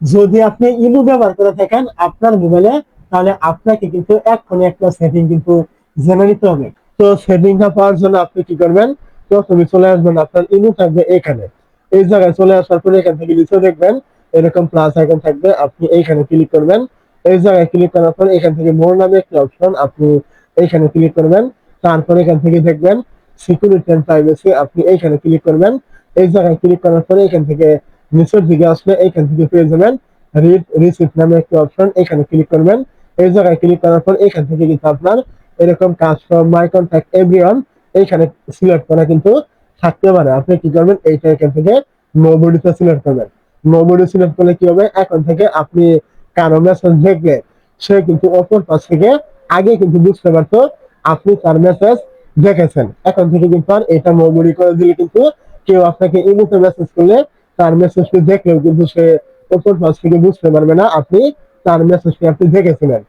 যদি আপনি ইমো ব্যবহার করে থাকেন আপনার মোবাইলে, তাহলে আপনাকে কিন্তু এক্ষুনি একটা সেটিং কিন্তু জেনে নিতে হবে। তো সেটিংটা পাওয়ার জন্য আপনি কি করবেন, প্রথমে চলে আসবেন, আপনার ইমো থাকবে এখানে, এই জায়গায় চলে আসার পরে এখান থেকে নিচে দেখবেন এরকম প্লাস আইকন থাকবে, আপনি এইখানে ক্লিক করবেন। এই জায়গায় ক্লিক করার পর এখান থেকে মোর নামে একটা অপশন, আপনি এইখানে ক্লিক করবেন। তারপর এখান থেকে দেখবেন সিকিউরিটি এন্ড প্রাইভেসি, আপনি এইখানে ক্লিক করবেন। এই জায়গায় ক্লিক করার পরে এখান থেকে নিচের দিকে আসলে এইখান থেকে পেয়ে যাবেন রিড রিসিপ্ট নামে একটা অপশন, এখানে ক্লিক করবেন। এই জায়গায় ক্লিক করার পর এখান থেকে কিন্তু আপনার এরকম কাজ ফ্রম মাই কন্ট্যাক্ট এভরিওয়ান এইখানে সিলেক্ট করা কিন্তু থাকতে পারে। আপনি কি করবেন, এইটা এখান থেকে নোবডিতে সিলেক্ট করবেন। নোবডি সিলেক্ট করলে কি হবে, এখন থেকে আপনি কারো মেসেজ দেখলে সে কিন্তু অপর পাশ থেকে আগে কিন্তু বুঝতে পারতো আপনি তার মেসেজ দেখেছেন। এখন থেকে কিন্তু আর এটা নোবডি করে দিলে কিন্তু কেউ আপনাকে ইমোতে মেসেজ করলে তার মেসেজটি দেখলেও কিন্তু সে অপর পাশ থেকে বুঝতে পারবে না আপনি তার মেসেজটি আপনি দেখেছিলেন।